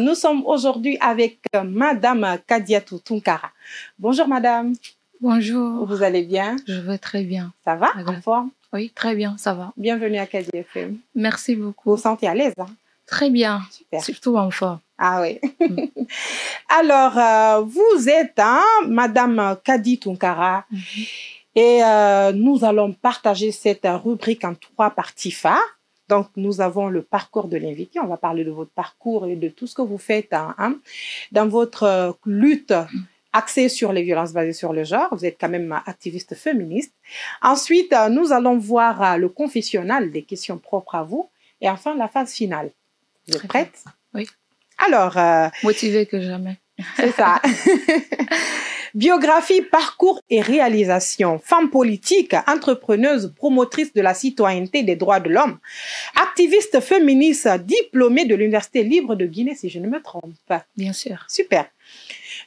nous sommes aujourd'hui avec Madame Kadiatou Tounkara. Bonjour Madame. Bonjour. Vous allez bien? Je vais très bien. Ça va? En forme? Oui, très bien, ça va. Bienvenue à Kadi FM. Merci beaucoup. Vous vous sentez à l'aise, hein? Très bien. Super. Surtout en forme. Ah oui. Alors, vous êtes Madame Kadi Tounkara et nous allons partager cette rubrique en 3 parties phares. Donc, nous avons le parcours de l'invité. On va parler de votre parcours et de tout ce que vous faites dans votre lutte axée sur les violences basées sur le genre. Vous êtes quand même activiste féministe. Ensuite, nous allons voir le confessionnal, des questions propres à vous. Et enfin, la phase finale. Vous êtes prête? Oui. Alors... motivée que jamais. C'est ça. Biographie, parcours et réalisation. Femme politique, entrepreneuse, promotrice de la citoyenneté et des droits de l'homme. Activiste féministe, diplômée de l'Université libre de Guinée, si je ne me trompe pas. Bien sûr. Super.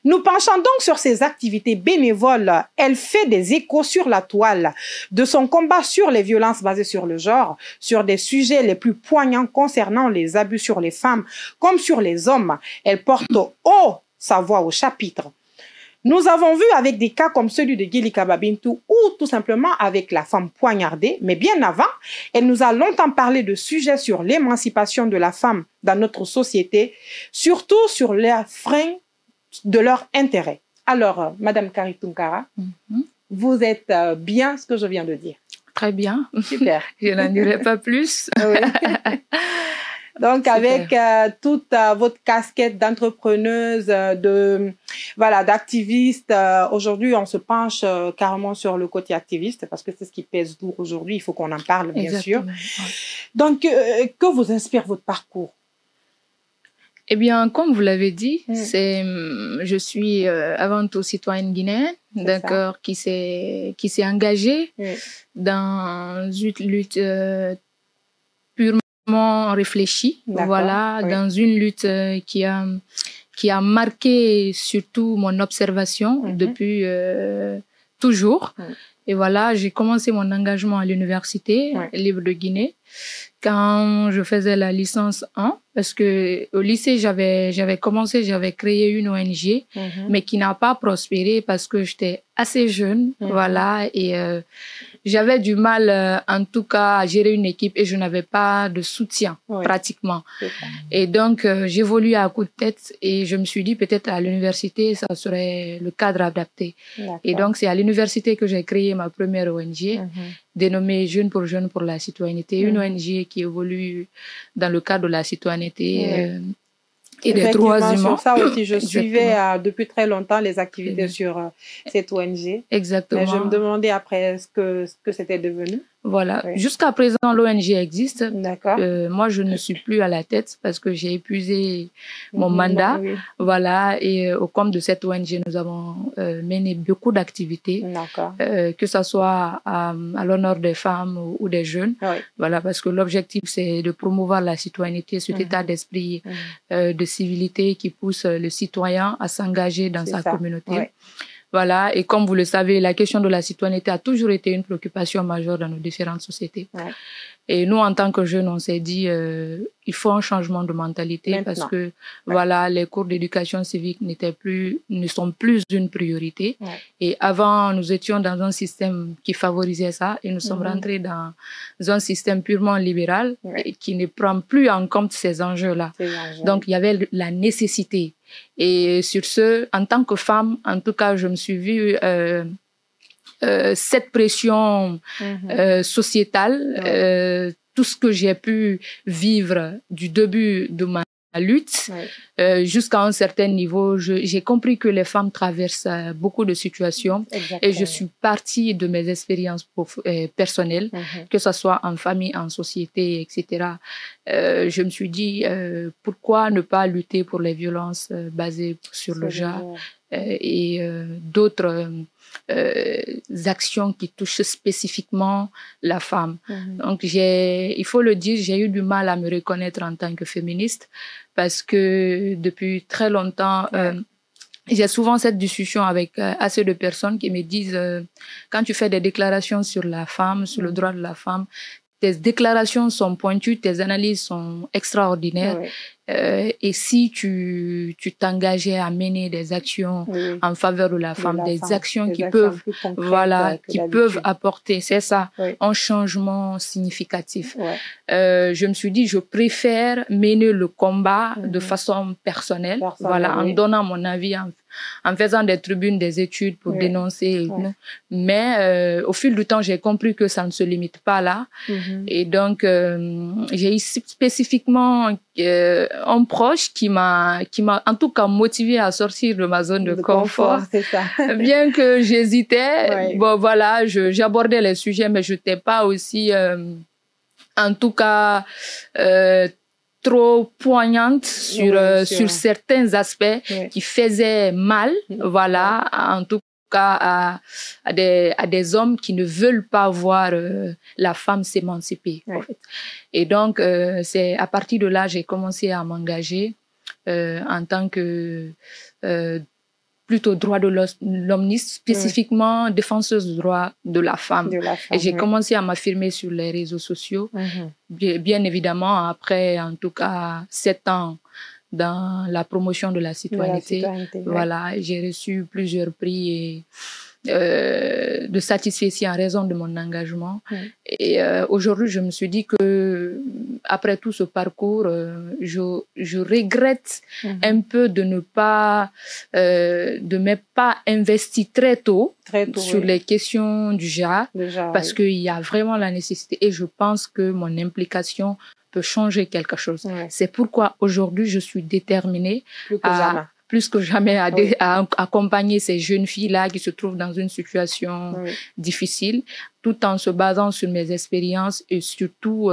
Nous penchons donc sur ses activités bénévoles. Elle fait des échos sur la toile de son combat sur les violences basées sur le genre, sur des sujets les plus poignants concernant les abus sur les femmes comme sur les hommes. Elle porte haut sa voix au chapitre. Nous avons vu avec des cas comme celui de Gilika Babintou ou tout simplement avec la femme poignardée, mais bien avant, elle nous a longtemps parlé de sujets sur l'émancipation de la femme dans notre société, surtout sur les freins de leur intérêt. Alors, Madame Kadi Tounkara, vous êtes bien ce que je viens de dire. Très bien. Super. Je n'en dirai pas plus. Oui. Donc, super. Avec toute votre casquette d'entrepreneuse, d'activiste, aujourd'hui, on se penche carrément sur le côté activiste parce que c'est ce qui pèse lourd aujourd'hui. Il faut qu'on en parle, bien sûr. Ouais. Donc, que vous inspire votre parcours? Eh bien, comme vous l'avez dit, je suis avant tout citoyenne guinéenne, d'accord, qui s'est engagée dans une lutte purement réfléchie, voilà, dans une lutte qui a marqué surtout mon observation depuis toujours. Et voilà, j'ai commencé mon engagement à l'Université libre de Guinée quand je faisais la licence 1, parce que au lycée, j'avais créé une ONG, mais qui n'a pas prospéré parce que j'étais assez jeune, voilà, et j'avais du mal, en tout cas, à gérer une équipe et je n'avais pas de soutien, pratiquement. Et donc, j'évoluais à coup de tête et je me suis dit peut-être à l'université, ça serait le cadre adapté. Et donc, c'est à l'université que j'ai créé ma première ONG, dénommée Jeunes pour la citoyenneté, une ONG qui évolue dans le cadre de la citoyenneté et des droits humains. Sur ça aussi, je suivais depuis très longtemps les activités sur cette ONG. Exactement. Mais je me demandais après ce que c'était devenu. Voilà. Jusqu'à présent, l'ONG existe. D'accord. Moi, je ne suis plus à la tête parce que j'ai épuisé mon mandat. Voilà. Et au cours de cette ONG, nous avons mené beaucoup d'activités. D'accord. Que ce soit à l'honneur des femmes ou des jeunes. Voilà. Parce que l'objectif, c'est de promouvoir la citoyenneté, cet état d'esprit de civilité qui pousse le citoyen à s'engager dans sa communauté. Voilà, et comme vous le savez, la question de la citoyenneté a toujours été une préoccupation majeure dans nos différentes sociétés. Et nous, en tant que jeunes, on s'est dit, il faut un changement de mentalité parce que, voilà, les cours d'éducation civique ne sont plus une priorité. Et avant, nous étions dans un système qui favorisait ça et nous sommes rentrés dans un système purement libéral et qui ne prend plus en compte ces enjeux-là. Donc, il y avait la nécessité. Et sur ce, en tant que femme, en tout cas, je me suis vue cette pression sociétale, tout ce que j'ai pu vivre du début de ma lutte jusqu'à un certain niveau, j'ai compris que les femmes traversent beaucoup de situations. Et je suis partie de mes expériences personnelles, que ce soit en famille, en société, etc. Je me suis dit, pourquoi ne pas lutter pour les violences basées sur le genre et d'autres actions qui touchent spécifiquement la femme. Donc, il faut le dire, j'ai eu du mal à me reconnaître en tant que féministe parce que depuis très longtemps, j'ai souvent cette discussion avec assez de personnes qui me disent quand tu fais des déclarations sur la femme, sur le droit de la femme, tes déclarations sont pointues, tes analyses sont extraordinaires, Et si tu t'engageais à mener des actions en faveur de la femme, des actions qui peuvent, qui peuvent apporter, c'est ça, un changement significatif. Je me suis dit, je préfère mener le combat de façon personnelle, en donnant mon avis, en faisant des tribunes, des études pour dénoncer. Mais au fil du temps, j'ai compris que ça ne se limite pas là. Et donc, j'ai eu spécifiquement un proche qui m'a en tout cas motivé à sortir de ma zone de confort. C'est ça. Bien que j'hésitais, bon voilà, j'abordais les sujets, mais je n'étais pas aussi, en tout cas, trop poignante sur certains aspects qui faisaient mal, voilà, en tout cas à des hommes qui ne veulent pas voir la femme s'émanciper. En fait. Et donc, c'est à partir de là, j'ai commencé à m'engager en tant que plutôt droit de l'homme, spécifiquement défenseuse du droit de la femme. Et j'ai commencé à m'affirmer sur les réseaux sociaux, bien évidemment, après en tout cas 7 ans dans la promotion de la citoyenneté. Voilà, j'ai reçu plusieurs prix de satisfaction en raison de mon engagement. Et aujourd'hui, je me suis dit que après tout ce parcours, je regrette un peu de ne pas de m'être pas investi très tôt sur les questions du genre, parce qu'il y a vraiment la nécessité et je pense que mon implication peut changer quelque chose. C'est pourquoi aujourd'hui, je suis déterminée plus que jamais à accompagner ces jeunes filles-là qui se trouvent dans une situation difficile, tout en se basant sur mes expériences et surtout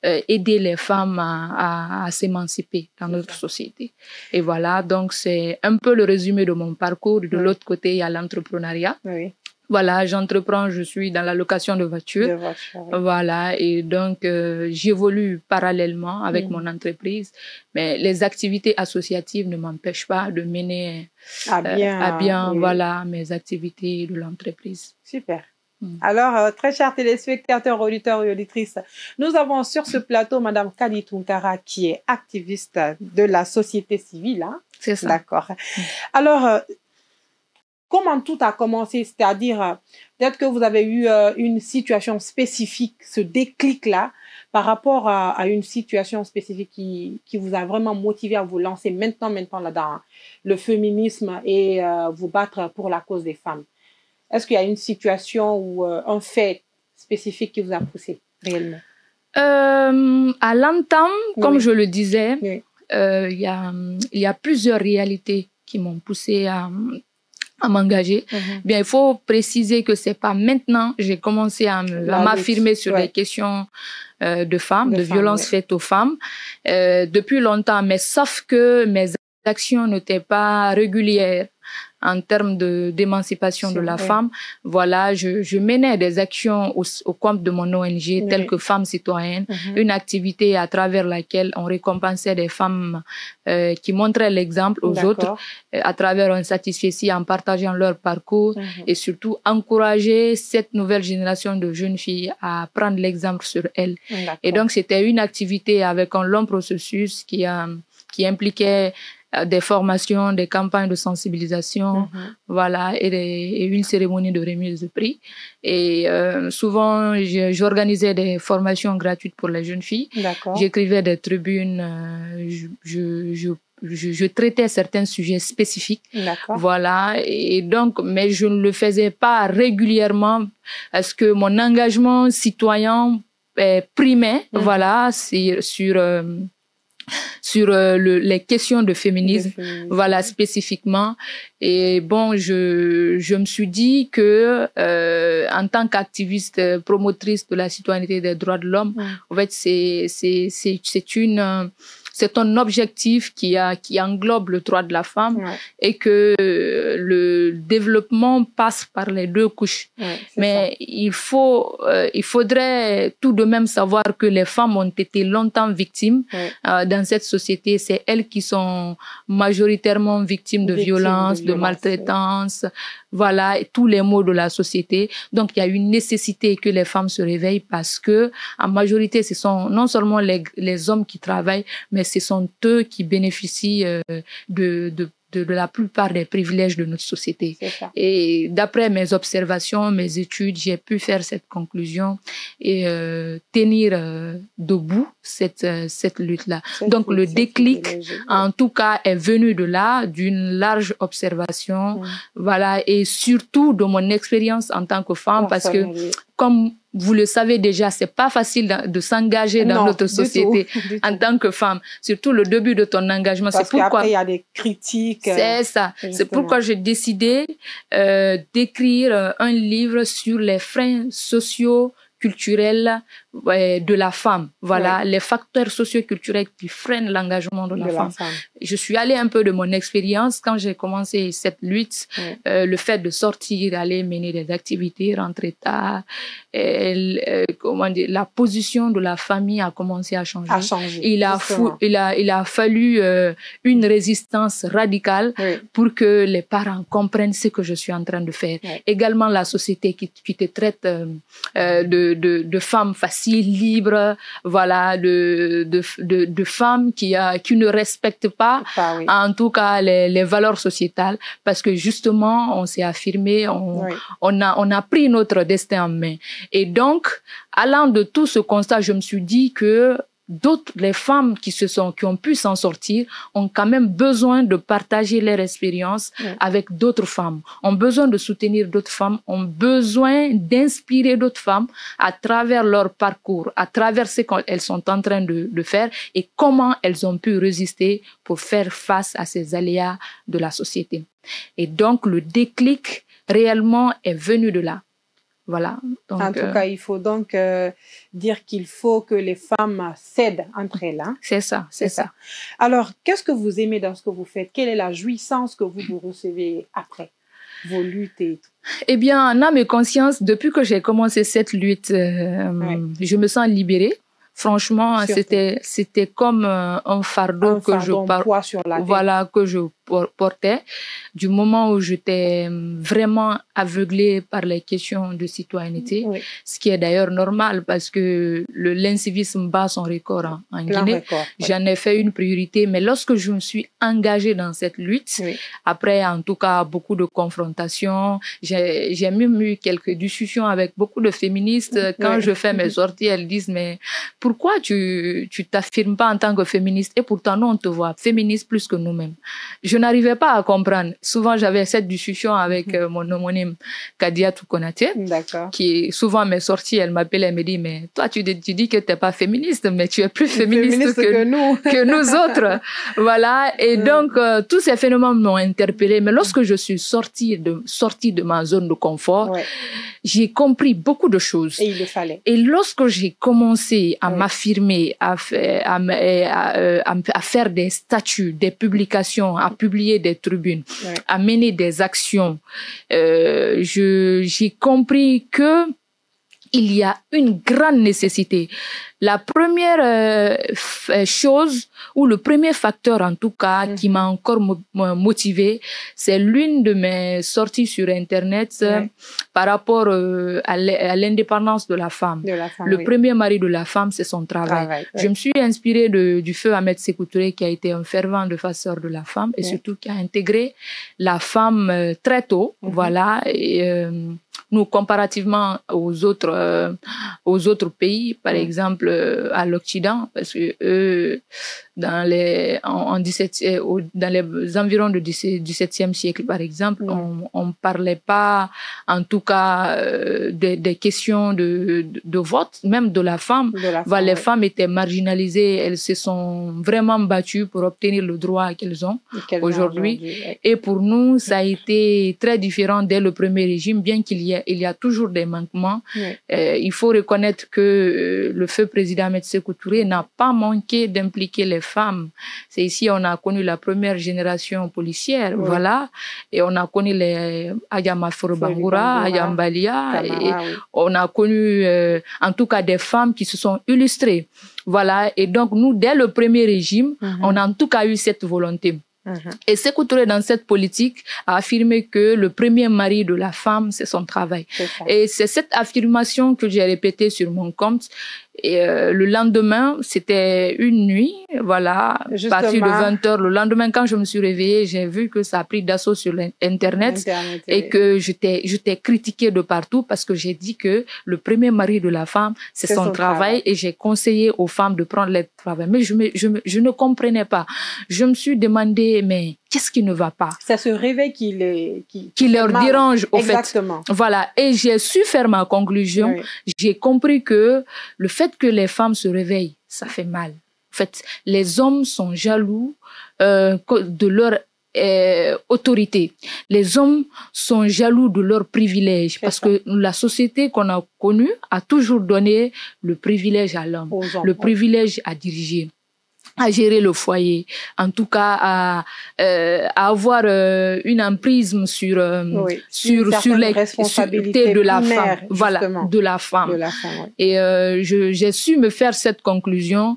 aider les femmes à s'émanciper dans notre société. Et voilà, donc c'est un peu le résumé de mon parcours. De l'autre côté, il y a l'entrepreneuriat. Voilà, j'entreprends, je suis dans la location de voitures. Voilà, et donc j'évolue parallèlement avec mon entreprise, mais les activités associatives ne m'empêchent pas de mener à bien voilà, mes activités de l'entreprise. Super. Alors, très chers téléspectateurs, auditeurs et auditrices, nous avons sur ce plateau Madame Kadi Tunkara qui est activiste de la société civile. Hein? C'est ça. D'accord. Alors, comment tout a commencé? C'est-à-dire, peut-être que vous avez eu une situation spécifique, ce déclic-là, par rapport à une situation spécifique qui vous a vraiment motivé à vous lancer maintenant là, dans le féminisme et vous battre pour la cause des femmes. Est-ce qu'il y a une situation ou un fait spécifique qui vous a poussé réellement? À l'entame, comme je le disais, il y a plusieurs réalités qui m'ont poussé à m'engager. Bien, il faut préciser que c'est pas maintenant j'ai commencé à m'affirmer sur les questions de femmes, de violences faites aux femmes depuis longtemps, mais sauf que mes actions n'étaient pas régulières en termes d'émancipation de la femme. Voilà, je menais des actions au compte de mon ONG, telles que Femmes Citoyennes, une activité à travers laquelle on récompensait des femmes qui montraient l'exemple aux autres, à travers un satisfecit en partageant leur parcours et surtout encourager cette nouvelle génération de jeunes filles à prendre l'exemple sur elles. Et donc, c'était une activité avec un long processus qui impliquait des formations, des campagnes de sensibilisation, voilà, et une cérémonie de remise de prix. Et souvent, j'organisais des formations gratuites pour les jeunes filles. J'écrivais des tribunes, je traitais certains sujets spécifiques. Voilà, et donc, mais je ne le faisais pas régulièrement parce que mon engagement citoyen primait, voilà, sur les questions de féminisme, voilà, spécifiquement. Et bon, je me suis dit que en tant qu'activiste promotrice de la citoyenneté et des droits de l'homme, en fait, c'est un objectif qui englobe le droit de la femme et que le développement passe par les deux couches. Mais il faudrait tout de même savoir que les femmes ont été longtemps victimes dans cette société. C'est elles qui sont majoritairement victimes de violences, de maltraitance, voilà, et tous les maux de la société. Donc, il y a une nécessité que les femmes se réveillent parce que, en majorité, ce sont non seulement les hommes qui travaillent, mais ce sont eux qui bénéficient de la plupart des privilèges de notre société. Et d'après mes observations, mes études, j'ai pu faire cette conclusion et tenir debout cette lutte-là. Donc le déclic, en tout cas, est venu de là, d'une large observation, voilà, et surtout de mon expérience en tant que femme, parce que comme vous le savez déjà, c'est pas facile de s'engager dans notre société en tant que femme. Surtout le début de ton engagement. Parce qu'après, il y a des critiques. C'est ça. C'est pourquoi j'ai décidé d'écrire un livre sur les freins sociaux, culturels de la femme. Voilà, les facteurs socio-culturels qui freinent l'engagement de la femme. Je suis allée un peu de mon expérience quand j'ai commencé cette lutte, le fait de sortir, aller mener des activités, rentrer tard, comment dire, la position de la famille a commencé à changer. Il a fallu une résistance radicale pour que les parents comprennent ce que je suis en train de faire. Également la société qui te traite de femmes faciles, libres, voilà, de femmes qui ne respectent pas, en tout cas, les valeurs sociétales, parce que justement, on s'est affirmé, on a pris notre destin en main. Et donc, allant de tout ce constat, je me suis dit que les femmes qui ont pu s'en sortir ont quand même besoin de partager leur expérience avec d'autres femmes, ont besoin de soutenir d'autres femmes, ont besoin d'inspirer d'autres femmes à travers leur parcours, à travers ce qu'elles sont en train de faire et comment elles ont pu résister pour faire face à ces aléas de la société. Et donc, le déclic réellement est venu de là. Voilà. Donc, en tout cas, il faut donc dire qu'il faut que les femmes s'aident entre elles. Hein? C'est ça, c'est ça. Alors, qu'est-ce que vous aimez dans ce que vous faites? Quelle est la jouissance que vous recevez après vos luttes et tout? Eh bien, en âme et conscience, depuis que j'ai commencé cette lutte, je me sens libérée. Franchement, c'était comme un fardeau que je portais du moment où j'étais vraiment aveuglée par les questions de citoyenneté, ce qui est d'ailleurs normal parce que l'incivisme bat son record en Guinée. J'en ai fait une priorité, mais lorsque je me suis engagée dans cette lutte, après en tout cas beaucoup de confrontations, j'ai même eu quelques discussions avec beaucoup de féministes. Quand je fais mes sorties, elles disent mais pourquoi tu t'affirmes pas en tant que féministe et pourtant nous on te voit féministe plus que nous-mêmes. Je n'arrivais pas à comprendre. Souvent, j'avais cette discussion avec mon homonyme Kadiatou Konaté, qui souvent mes sorties, elle m'appelait, elle me dit, mais toi, tu dis que tu n'es pas féministe, mais tu es plus féministe que nous autres. Voilà. Et donc, tous ces phénomènes m'ont interpellée. Mais lorsque je suis sortie de ma zone de confort, j'ai compris beaucoup de choses. Et il le fallait. Et lorsque j'ai commencé à m'affirmer, à faire des statuts, des publications, à publier des tribunes, à mener des actions, j'ai compris que il y a une grande nécessité. La première chose, ou le premier facteur en tout cas, qui m'a encore motivée, c'est l'une de mes sorties sur Internet par rapport à l'indépendance de la femme. Le premier mari de la femme, c'est son travail. Je me suis inspirée du feu Ahmed Sékou Touré, qui a été un fervent défenseur de la femme et surtout qui a intégré la femme très tôt. Voilà. Et, nous, comparativement aux autres pays, par exemple à l'Occident, parce que eux, dans les environs du XVIIe siècle, par exemple, on parlait pas, en tout cas, des questions de vote, même de la femme. Les femmes étaient marginalisées, elles se sont vraiment battues pour obtenir le droit qu'elles ont aujourd'hui. Et pour nous, ça a été très différent dès le premier régime, bien qu'il y a toujours des manquements. Il faut reconnaître que le feu président Ahmed Sékou Touré n'a pas manqué d'impliquer les femmes. C'est ici on a connu la première génération policière, voilà, et on a connu les Ayama Bangura, Ayam Balia, et on a connu en tout cas des femmes qui se sont illustrées, voilà. Et donc nous, dès le premier régime, on a en tout cas eu cette volonté. Et Sékou Touré, dans cette politique, a affirmé que le premier mari de la femme, c'est son travail. Et c'est cette affirmation que j'ai répétée sur mon compte. Et le lendemain, c'était une nuit, voilà, à partir de 20h. Le lendemain, quand je me suis réveillée, j'ai vu que ça a pris d'assaut sur Internet et que j'étais critiquée de partout parce que j'ai dit que le premier mari de la femme, c'est son travail et j'ai conseillé aux femmes de prendre leur travail. Mais je ne comprenais pas. Je me suis demandé, mais qu'est-ce qui ne va pas? C'est ce réveil qui leur dérange, au fait. Exactement. Voilà. Et j'ai su faire ma conclusion. J'ai compris que le fait que les femmes se réveillent, ça fait mal. En fait, les hommes sont jaloux de leur autorité. Les hommes sont jaloux de leurs privilèges parce que la société qu'on a connue a toujours donné le privilège à l'homme, le privilège à diriger, à gérer le foyer, en tout cas à avoir une emprise sur les responsabilités de la femme, voilà, de la femme. Et j'ai su me faire cette conclusion.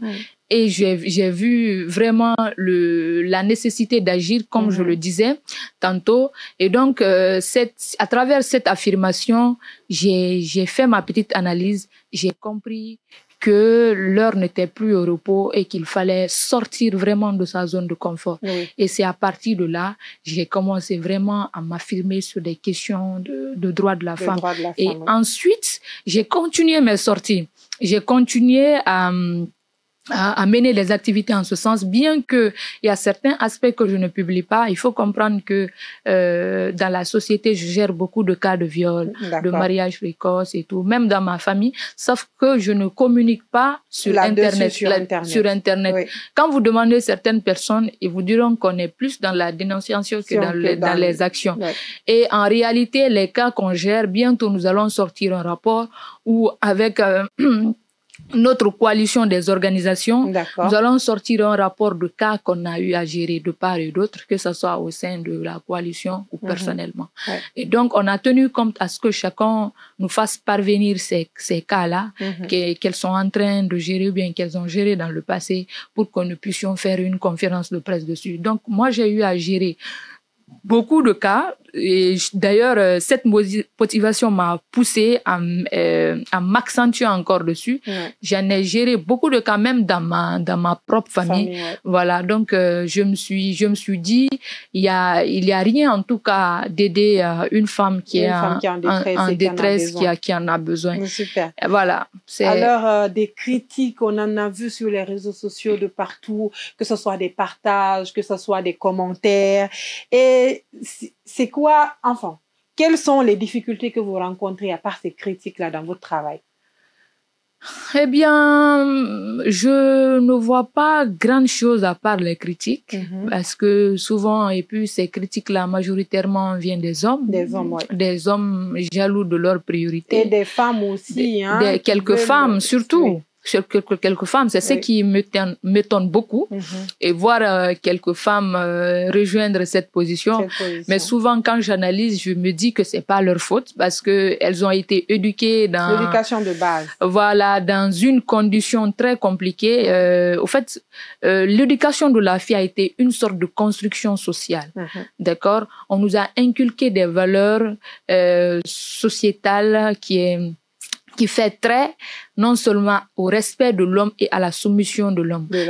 Et j'ai vu vraiment la nécessité d'agir, comme je le disais tantôt. Et donc, à travers cette affirmation, j'ai fait ma petite analyse. J'ai compris que l'heure n'était plus au repos et qu'il fallait sortir vraiment de sa zone de confort. Et c'est à partir de là, j'ai commencé vraiment à m'affirmer sur des questions de droits de la femme. Et ensuite, j'ai continué mes sorties. J'ai continué à mener les activités en ce sens, bien que il y a certains aspects que je ne publie pas. Il faut comprendre que dans la société, je gère beaucoup de cas de viol, de mariage précoce et tout, même dans ma famille, sauf que je ne communique pas sur Internet. Quand vous demandez certaines personnes, ils vous diront qu'on est plus dans la dénonciation que dans les actions. Et en réalité, les cas qu'on gère, bientôt nous allons sortir un rapport où avec notre coalition des organisations, nous allons sortir un rapport de cas qu'on a eu à gérer de part et d'autre, que ce soit au sein de la coalition ou personnellement. Et donc, on a tenu compte à ce que chacun nous fasse parvenir ces cas-là, qu'elles sont en train de gérer ou bien qu'elles ont géré dans le passé pour que nous puissions faire une conférence de presse dessus. Donc, moi, j'ai eu à gérer beaucoup de cas. Et d'ailleurs, cette motivation m'a poussée à m'accentuer encore dessus. J'en ai géré beaucoup de cas, même dans ma propre famille. Voilà. Donc, je me suis dit, il y a rien, en tout cas, d'aider une femme qui est en détresse, qui en a besoin. Super. Voilà. Alors, des critiques, on en a vu sur les réseaux sociaux de partout, que ce soit des partages, que ce soit des commentaires. Et c'est quoi, enfin, quelles sont les difficultés que vous rencontrez à part ces critiques-là dans votre travail? Eh bien, je ne vois pas grande chose à part les critiques, parce que souvent, et puis ces critiques-là, majoritairement, viennent des hommes. Des hommes jaloux de leurs priorités. Et des femmes aussi, quelques femmes, surtout. Sur quelques femmes, c'est ce qui m'étonne beaucoup, et voir quelques femmes rejoindre cette position. Mais souvent, quand j'analyse, je me dis que c'est pas leur faute parce que elles ont été éduquées dans l'éducation de base. Voilà, dans une condition très compliquée. Au fait, l'éducation de la fille a été une sorte de construction sociale. D'accord? On nous a inculqué des valeurs sociétales qui fait trait non seulement au respect de l'homme et à la soumission de l'homme. De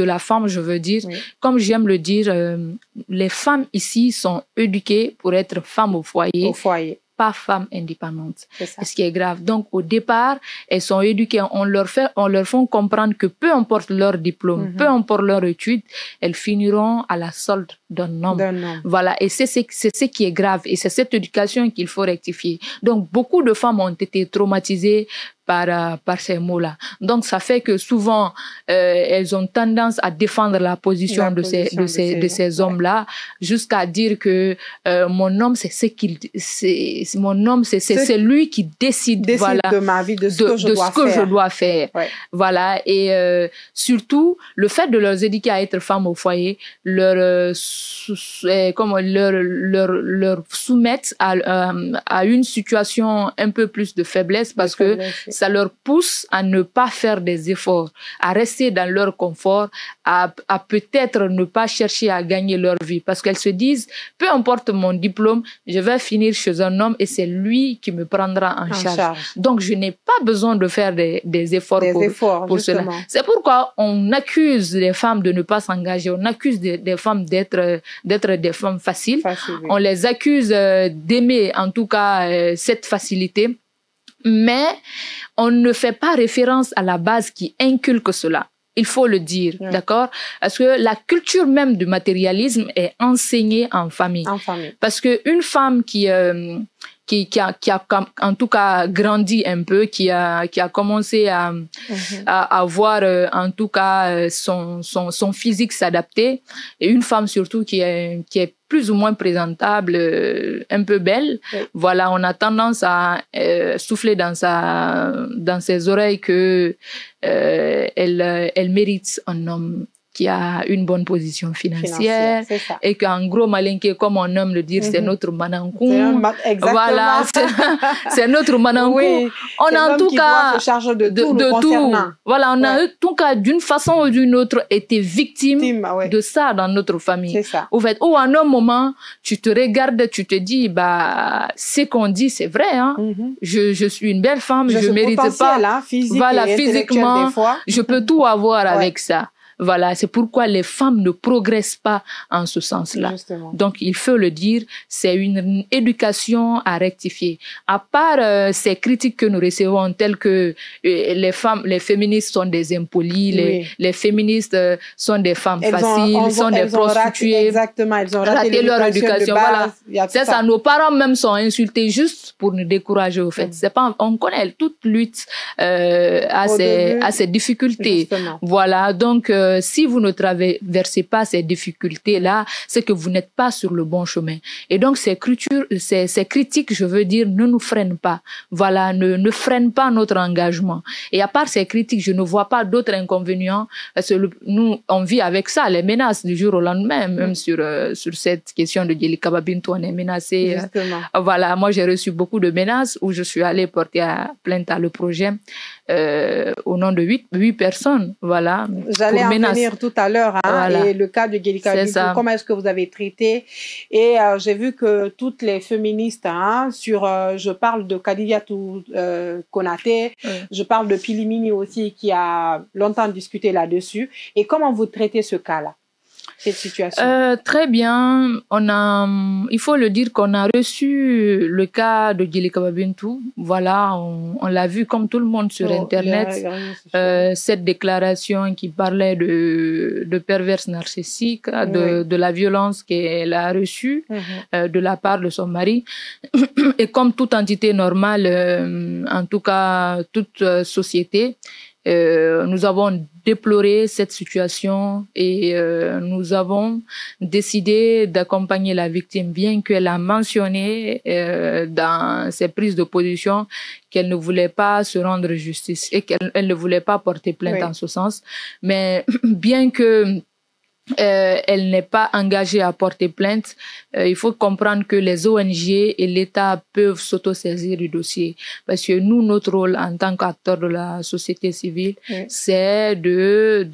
la femme, je veux dire. Comme j'aime le dire, les femmes ici sont éduquées pour être femmes au foyer. Pas femmes indépendantes. C'est ce qui est grave. Donc, au départ, elles sont éduquées. On leur fait comprendre que peu importe leur diplôme, peu importe leur étude, elles finiront à la solde d'un homme. Voilà. Et c'est ce qui est grave. Et c'est cette éducation qu'il faut rectifier. Donc, beaucoup de femmes ont été traumatisées par ces mots-là. Donc, ça fait que souvent, elles ont tendance à défendre la position de ces hommes-là, jusqu'à dire que mon homme, c'est lui qui décide de ma vie, de ce que je dois faire. Voilà. Et surtout, le fait de leur éduquer à être femmes au foyer, leur soumettre à une situation un peu plus de faiblesse, parce que ça leur pousse à ne pas faire des efforts, à rester dans leur confort, à peut-être ne pas chercher à gagner leur vie. Parce qu'elles se disent, peu importe mon diplôme, je vais finir chez un homme et c'est lui qui me prendra en charge. Donc, je n'ai pas besoin de faire des efforts pour cela. C'est pourquoi on accuse les femmes de ne pas s'engager, on accuse des femmes d'être des femmes faciles. On les accuse d'aimer, en tout cas, cette facilité. Mais on ne fait pas référence à la base qui inculque cela. Il faut le dire, d'accord? Parce que la culture même du matérialisme est enseignée en famille. Parce que une femme qui a en tout cas grandi un peu, qui a commencé à avoir en tout cas son physique s'adapter, et une femme surtout qui est plus ou moins présentable, un peu belle. Voilà, on a tendance à souffler dans ses oreilles que elle mérite un homme qui a une bonne position financière et qu'en gros malinké, comme on aime le dire, c'est notre manankou. Voilà, c'est notre manankou. Oui, on a en tout cas se charge de tout. Voilà, on a en tout cas d'une façon ou d'une autre été victime de ça dans notre famille. C'est ça. Au fait, ou à un moment, tu te regardes, tu te dis, bah, ce qu'on dit, c'est vrai, hein. Je suis une belle femme, je mérite pas. Hein, physique voilà, physiquement, je peux tout avoir avec ça. Voilà, c'est pourquoi les femmes ne progressent pas en ce sens-là. Donc, il faut le dire, c'est une éducation à rectifier. À part ces critiques que nous recevons, telles que les féministes sont des impolies, les féministes sont des femmes faciles, sont des prostituées. Elles ont raté leur éducation. Voilà. C'est ça. Nos parents même sont insultés juste pour nous décourager, au fait. C'est pas, on connaît toute lutte à ses difficultés. Justement. Voilà. Donc, si vous ne traversez pas ces difficultés-là, c'est que vous n'êtes pas sur le bon chemin. Et donc, ces critiques, je veux dire, ne nous freinent pas. Voilà, ne freinent pas notre engagement. Et à part ces critiques, je ne vois pas d'autres inconvénients. Parce que nous, on vit avec ça, les menaces du jour au lendemain, même sur cette question de Djelikaba Bintou, on est menacé. Voilà, moi, j'ai reçu beaucoup de menaces où je suis allée porter plainte à le projet au nom de 8 personnes. Voilà. J'allais en venir tout à l'heure, et le cas de Djelikaba Bintou, comment est-ce que vous avez traité? Et j'ai vu que toutes les féministes, je parle de Kadidiatou Konaté, je parle de Pilimini aussi, qui a longtemps discuté là-dessus. Et comment vous traitez ce cas-là, cette situation? Très bien. Il faut le dire qu'on a reçu le cas de Djelikaba Bintou. Voilà, on l'a vu comme tout le monde sur Internet. Cette déclaration qui parlait de perverse narcissique, de la violence qu'elle a reçue de la part de son mari. Et comme toute entité normale, en tout cas toute société, nous avons déploré cette situation et nous avons décidé d'accompagner la victime, bien qu'elle a mentionné dans ses prises de position qu'elle ne voulait pas se rendre justice et qu'elle ne voulait pas porter plainte en ce sens. Mais bien que elle n'est pas engagée à porter plainte. Il faut comprendre que les ONG et l'État peuvent s'autosaisir du dossier. Parce que nous, notre rôle en tant qu'acteurs de la société civile, c'est de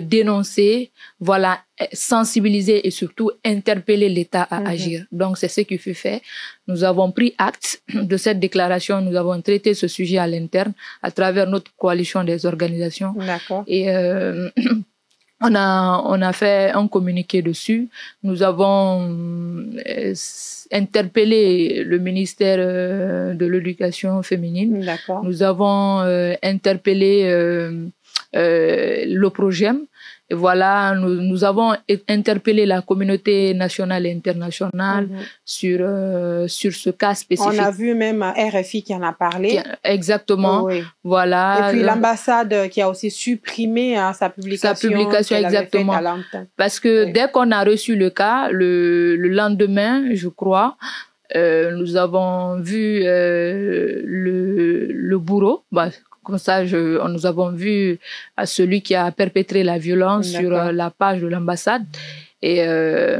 dénoncer, voilà, sensibiliser et surtout interpeller l'État à agir. Donc, c'est ce qui fut fait. Nous avons pris acte de cette déclaration. Nous avons traité ce sujet à l'interne à travers notre coalition des organisations. D'accord. Et on a fait un communiqué dessus. Nous avons interpellé le ministère de l'Éducation féminine. D'accord. Nous avons interpellé le PROGEM. Et voilà, nous avons interpellé la communauté nationale et internationale sur ce cas spécifique. On a vu même RFI qui en a parlé. Exactement. Voilà. Et puis l'ambassade qui a aussi supprimé sa publication. Sa publication, exactement. Parce que dès qu'on a reçu le cas, le lendemain, je crois, nous avons vu le bourreau. Comme ça, nous avons vu celui qui a perpétré la violence sur la page de l'ambassade. Et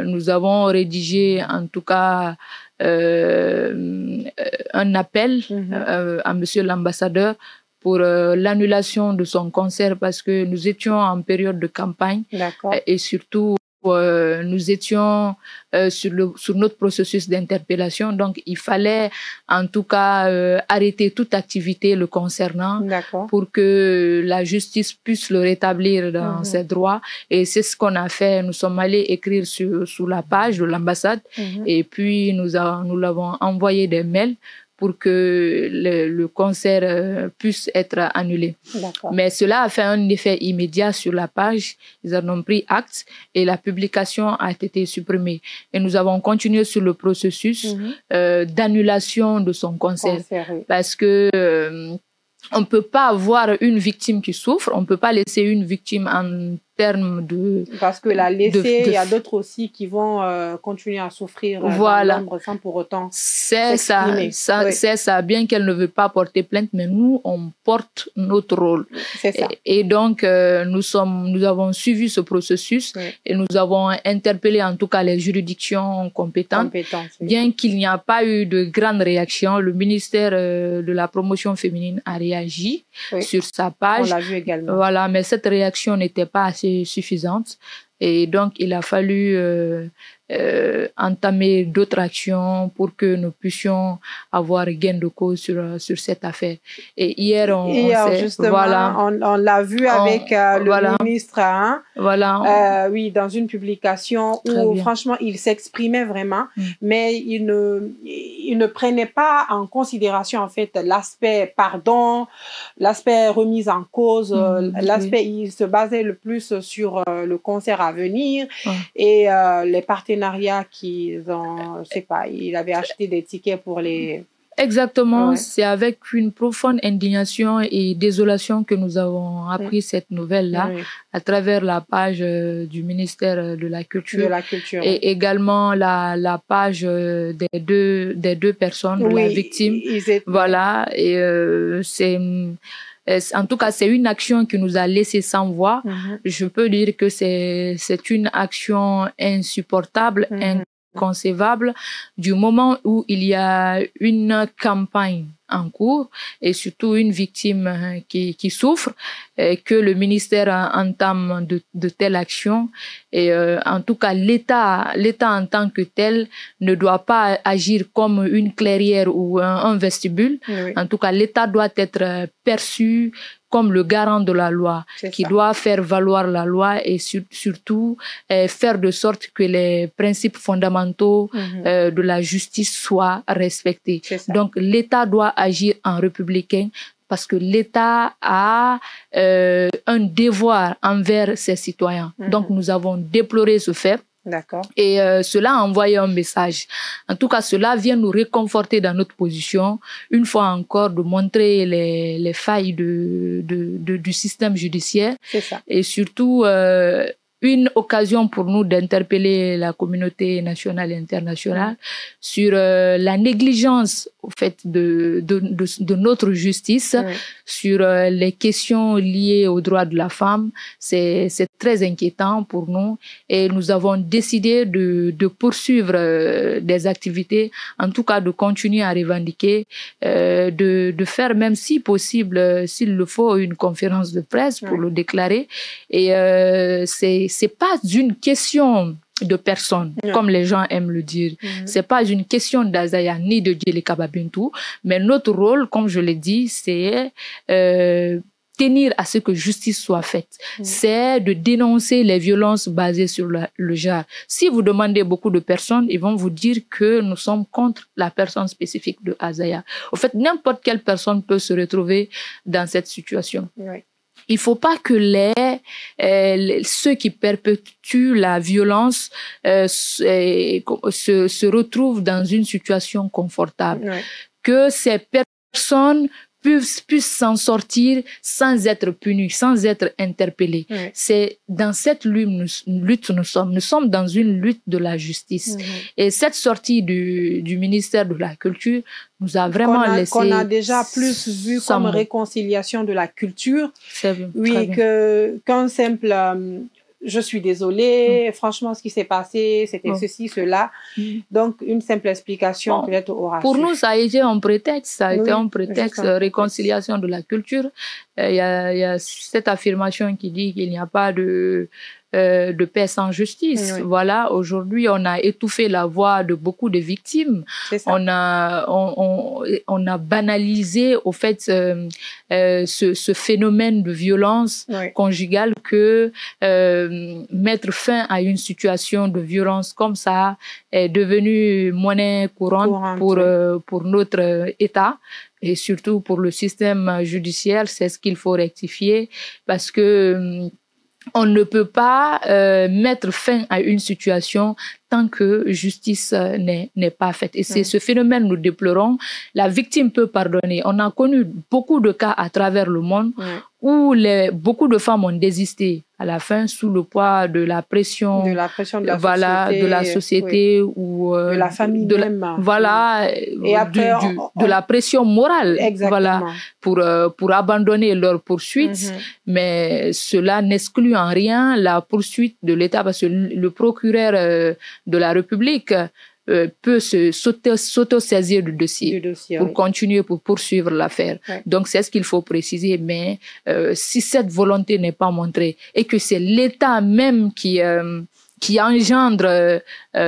nous avons rédigé, en tout cas, un appel à monsieur l'ambassadeur pour l'annulation de son concert parce que nous étions en période de campagne. Et surtout, nous étions sur notre processus d'interpellation. Donc, il fallait en tout cas arrêter toute activité le concernant pour que la justice puisse le rétablir dans ses droits. Et c'est ce qu'on a fait. Nous sommes allés écrire sur la page de l'ambassade et puis nous l'avons envoyé des mails pour que le concert puisse être annulé. Mais cela a fait un effet immédiat sur la page. Ils en ont pris acte et la publication a été supprimée. Et nous avons continué sur le processus d'annulation de son concert. Parce que on ne peut pas avoir une victime qui souffre, on ne peut pas laisser une victime en termes de... Parce que la laisser, il y a d'autres aussi qui vont continuer à souffrir dans l'ombre sans pour autant s'exprimer. C'est ça, bien qu'elle ne veut pas porter plainte, mais nous, on porte notre rôle. C'est ça. Et donc, nous avons suivi ce processus et nous avons interpellé en tout cas les juridictions compétentes. Bien qu'il n'y a pas eu de grande réaction, le ministère de la promotion féminine a réagi sur sa page. On l'a vu également. Voilà, mais cette réaction n'était pas assez suffisante et donc il a fallu entamer d'autres actions pour que nous puissions avoir gain de cause sur cette affaire. Et hier, on l'a vu avec le ministre, oui, dans une publication où franchement il s'exprimait vraiment, mais il ne prenait pas en considération en fait l'aspect pardon, l'aspect remise en cause, l'aspect, il se basait le plus sur le concert à venir et les partenariats qu'ils ont, je sais pas, il avait acheté des tickets pour les... Exactement, c'est avec une profonde indignation et désolation que nous avons appris cette nouvelle-là à travers la page du ministère de la Culture, et également la page des deux personnes, de la victime. Voilà, et en tout cas, c'est une action qui nous a laissé sans voix. Je peux dire que c'est une action insupportable, inconcevable, du moment où il y a une campagne en cours et surtout une victime qui souffre, et que le ministère entame de telles actions. Et en tout cas, l'État en tant que tel ne doit pas agir comme une clairière ou un vestibule. En tout cas, l'État doit être perçu comme le garant de la loi, qui doit faire valoir la loi et surtout faire de sorte que les principes fondamentaux de la justice soient respectés. Donc l'État doit agir en républicain parce que l'État a un devoir envers ses citoyens. Donc nous avons déploré ce fait. Et cela a envoyé un message. En tout cas, cela vient nous réconforter dans notre position, une fois encore, de montrer les failles du système judiciaire. Et surtout, une occasion pour nous d'interpeller la communauté nationale et internationale sur la négligence au fait de notre justice, sur les questions liées aux droits de la femme. C'est très inquiétant pour nous et nous avons décidé de poursuivre des activités, en tout cas de continuer à revendiquer, de faire même si possible, s'il le faut, une conférence de presse pour le déclarer. Et c'est pas une question de personne, comme les gens aiment le dire. C'est pas une question d'Azaya ni de Djeleka Babintou, mais notre rôle, comme je l'ai dit, c'est tenir à ce que justice soit faite. C'est de dénoncer les violences basées sur le genre. Si vous demandez beaucoup de personnes, ils vont vous dire que nous sommes contre la personne spécifique de Azaya. Au fait, n'importe quelle personne peut se retrouver dans cette situation. Il faut pas que ceux qui perpétuent la violence se retrouvent dans une situation confortable. Que ces personnes puissent s'en sortir sans être punis, sans être interpellés. C'est dans cette lutte nous sommes. Nous sommes dans une lutte de la justice. Et cette sortie du ministère de la Culture nous a vraiment laissé... Qu'on a déjà plus vu comme réconciliation de la culture. Oui, qu'un simple... je suis désolée, franchement, ce qui s'est passé, c'était ceci, cela. Donc, une simple explication peut-être aura. Pour nous, ça a été un prétexte, réconciliation de la culture. Il y a cette affirmation qui dit qu'il n'y a pas de paix sans justice. Voilà, aujourd'hui, on a étouffé la voix de beaucoup de victimes. On a banalisé, au fait, ce phénomène de violence conjugale que mettre fin à une situation de violence comme ça est devenu monnaie courante pour notre État. Et surtout pour le système judiciaire, c'est ce qu'il faut rectifier parce que on ne peut pas mettre fin à une situation tant que justice n'est pas faite. Et c'est ce phénomène nous déplorons. La victime peut pardonner. On a connu beaucoup de cas à travers le monde où beaucoup de femmes ont désisté à la fin sous le poids de la pression de la société ou de la famille même. Et après, de la pression morale. Exactement. Pour abandonner leur poursuite. Mais cela n'exclut en rien la poursuite de l'État parce que le procureur de la République peut s'auto-saisir du dossier pour continuer, pour poursuivre l'affaire. Donc, c'est ce qu'il faut préciser. Mais si cette volonté n'est pas montrée et que c'est l'État même qui engendre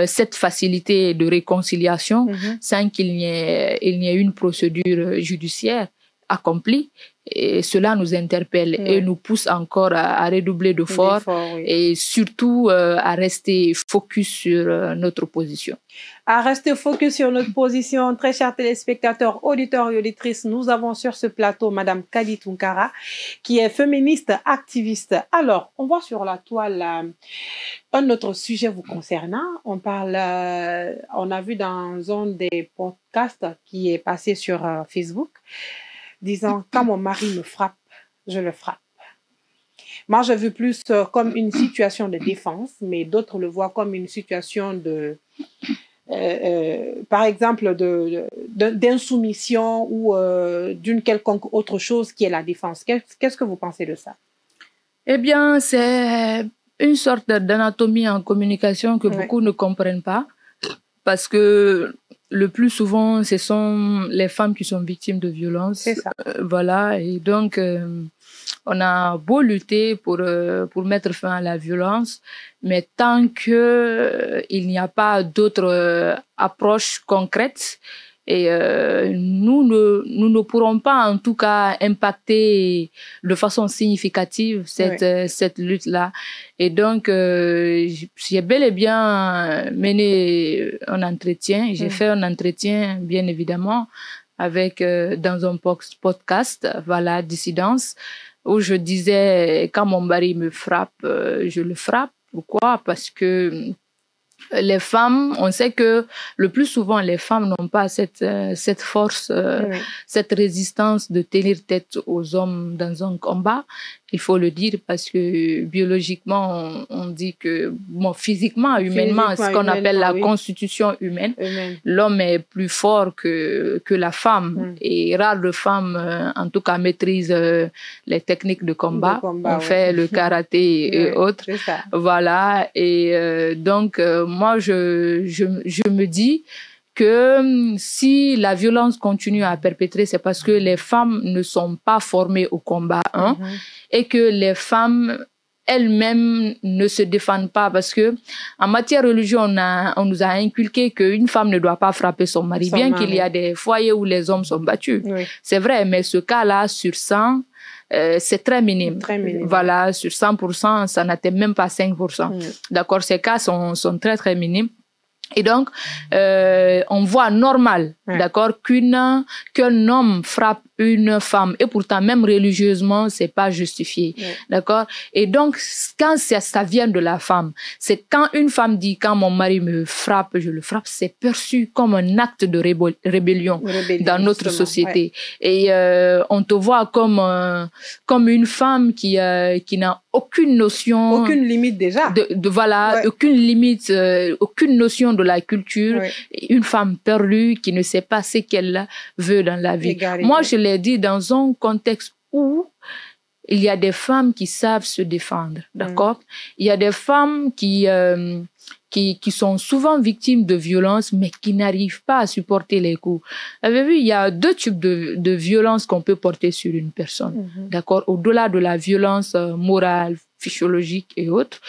cette facilité de réconciliation sans qu'il n'y ait une procédure judiciaire accomplie, et cela nous interpelle et nous pousse encore à redoubler d'efforts et surtout à rester focus sur notre position. À rester focus sur notre position. Très chers téléspectateurs, auditeurs et auditrices, nous avons sur ce plateau Madame Kadi Tounkara, qui est féministe, activiste. Alors, on voit sur la toile un autre sujet vous concernant. On a vu dans un des podcasts qui est passé sur Facebook, disant « Quand mon mari me frappe, je le frappe ». Moi, je veux plus comme une situation de défense, mais d'autres le voient comme une situation de, par exemple, d'insoumission ou d'une quelconque autre chose qui est la défense. Qu'est-ce que vous pensez de ça? Eh bien, c'est une sorte d'anatomie en communication que beaucoup ne comprennent pas, parce que le plus souvent, ce sont les femmes qui sont victimes de violences. C'est ça. Voilà, et donc on a beau lutter pour mettre fin à la violence, mais tant que il n'y a pas d'autres approches concrètes, et nous ne pourrons pas en tout cas impacter de façon significative cette lutte-là. Et donc, j'ai bel et bien mené un entretien. J'ai fait un entretien, bien évidemment, avec dans un podcast, voilà, Dissidence, où je disais, quand mon mari me frappe, je le frappe. Pourquoi? Parce que les femmes, on sait que le plus souvent, les femmes n'ont pas cette force, cette résistance de tenir tête aux hommes dans un combat. Il faut le dire parce que biologiquement, on dit que, bon, physiquement, humainement, ce qu'on appelle la constitution humaine, l'homme est plus fort que la femme. Et rares de femmes, en tout cas, maîtrisent les techniques de combat. On fait le karaté et autres. Voilà. Et donc, moi, je me dis que si la violence continue à perpétrer, c'est parce que les femmes ne sont pas formées au combat, et que les femmes elles-mêmes ne se défendent pas, parce que en matière religieuse, on nous a inculqué qu'une femme ne doit pas frapper son mari, bien qu'il y a des foyers où les hommes sont battus. C'est vrai, mais ce cas-là, sur 100, c'est très minime. Voilà, sur 100%, ça n'atteint même pas 5%. D'accord, ces cas sont très, très minimes. Et donc, on voit normal, d'accord, qu'un homme frappe une femme, et pourtant même religieusement, c'est pas justifié, d'accord. Et donc, quand ça vient de la femme, c'est quand une femme dit, quand mon mari me frappe, je le frappe, c'est perçu comme un acte de rébellion dans notre société. Et on te voit comme une femme qui n'a aucune notion, aucune limite déjà, aucune limite, aucune notion de la culture, une femme perdue qui ne sait pas ce qu'elle veut dans la vie. Moi, je l'ai dit dans un contexte où il y a des femmes qui savent se défendre, d'accord? Il y a des femmes qui sont souvent victimes de violences, mais qui n'arrivent pas à supporter les coups. Vous avez vu, il y a deux types de violences qu'on peut porter sur une personne, d'accord? Au-delà de la violence morale, physiologique et autres,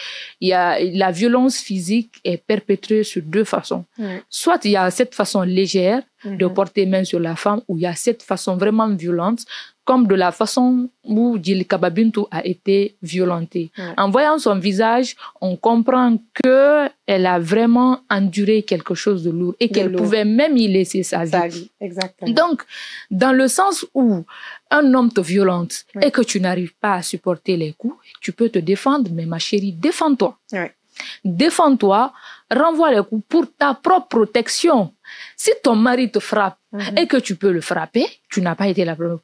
il y a la violence physique est perpétrée sur deux façons. Soit il y a cette façon légère de porter main sur la femme, ou il y a cette façon vraiment violente, comme de la façon où Djilkaba Bintou a été violentée. En voyant son visage, on comprend que elle a vraiment enduré quelque chose de lourd et qu'elle pouvait même y laisser sa vie. Exactement. Donc, dans le sens où un homme te violente et que tu n'arrives pas à supporter les coups, tu peux te défendre, mais ma chérie, défends-toi. Défends-toi, renvoie les coups pour ta propre protection. Si ton mari te frappe et que tu peux le frapper, tu n'as pas été la première.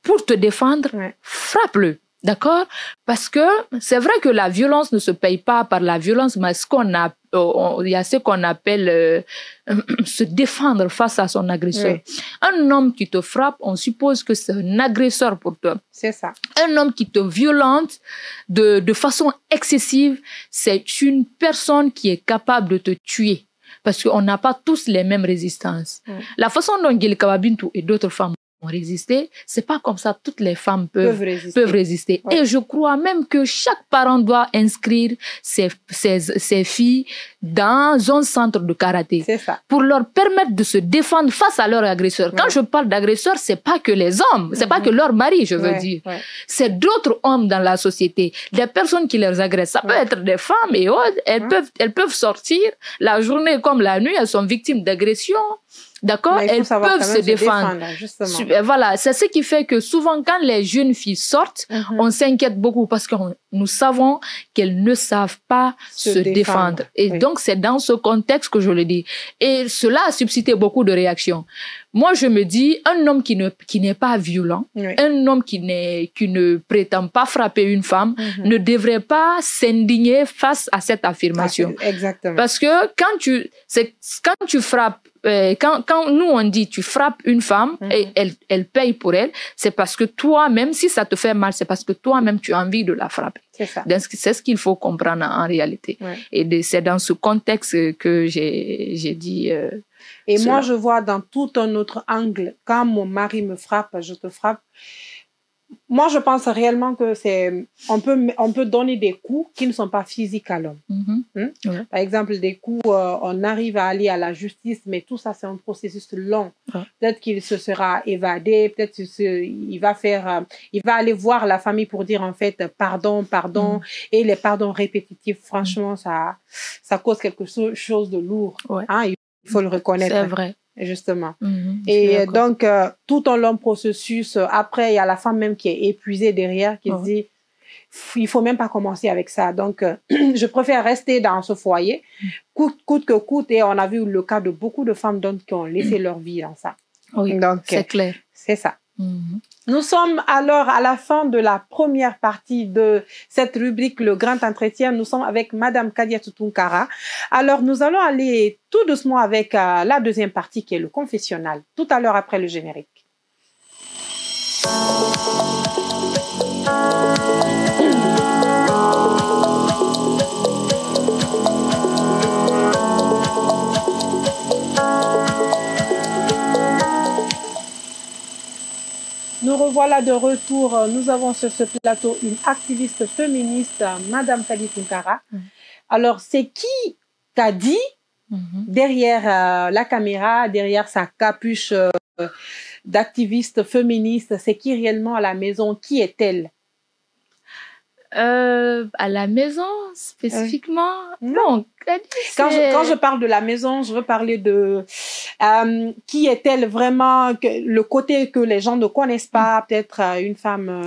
Pour te défendre, frappe-le. D'accord? Parce que c'est vrai que la violence ne se paye pas par la violence, mais il y a ce qu'on appelle se défendre face à son agresseur. Un homme qui te frappe, on suppose que c'est un agresseur pour toi. C'est ça. Un homme qui te violente de façon excessive, c'est une personne qui est capable de te tuer. Parce qu'on n'a pas tous les mêmes résistances. La façon dont Djilkaba Bintou et d'autres femmes ont résisté, c'est pas comme ça toutes les femmes peuvent résister. Et je crois même que chaque parent doit inscrire ses filles dans un centre de karaté. C'est ça. Pour leur permettre de se défendre face à leur agresseur. Quand je parle d'agresseurs, c'est pas que les hommes, c'est pas que leur mari, je veux dire. C'est d'autres hommes dans la société, des personnes qui les agressent. Ça peut être des femmes et autres, elles peuvent sortir la journée comme la nuit, elles sont victimes d'agressions. D'accord? Elles peuvent se défendre. Voilà, c'est ce qui fait que souvent quand les jeunes filles sortent, on s'inquiète beaucoup parce que nous savons qu'elles ne savent pas se défendre. Et donc c'est dans ce contexte que je le dis. Et cela a suscité beaucoup de réactions. Moi, je me dis, un homme qui n'est pas violent, un homme qui ne prétend pas frapper une femme, ne devrait pas s'indigner face à cette affirmation. Exactement. Parce que quand tu frappes, quand nous on dit tu frappes une femme et elle paye pour elle, c'est parce que toi-même, si ça te fait mal, c'est parce que toi-même tu as envie de la frapper. C'est ça. Donc, c'est ce qu'il faut comprendre en réalité. Et c'est dans ce contexte que j'ai dit. Et moi, je vois dans tout un autre angle, quand mon mari me frappe, je te frappe. Moi, je pense réellement que on peut donner des coups qui ne sont pas physiques à l'homme. Par exemple, des coups, on arrive à aller à la justice, mais tout ça, c'est un processus long. Peut-être qu'il se sera évadé, peut-être il va aller voir la famille pour dire en fait pardon, et les pardons répétitifs, franchement, ça cause quelque chose de lourd. Il faut le reconnaître. C'est vrai. Justement. Et donc, tout un long processus, après, il y a la femme même qui est épuisée derrière, qui se dit, il faut même pas commencer avec ça. Donc, je préfère rester dans ce foyer, coûte que coûte. Et on a vu le cas de beaucoup de femmes qui ont laissé leur vie dans ça. Oui, c'est clair. C'est ça. Nous sommes alors à la fin de la première partie de cette rubrique, le grand entretien. Nous sommes avec Madame Kadiatou Tounkara. Alors, nous allons aller tout doucement avec la deuxième partie qui est le confessionnal, tout à l'heure après le générique. Nous revoilà de retour. Nous avons sur ce plateau une activiste féministe, Madame Kadiatou Tounkara. Alors, c'est qui Kadi derrière la caméra, derrière sa capuche d'activiste féministe? C'est qui réellement à la maison? Qui est-elle? À la maison, spécifiquement? Non. Quand je parle de la maison, je veux parler de qui est-elle vraiment, le côté que les gens ne connaissent pas, peut-être une femme.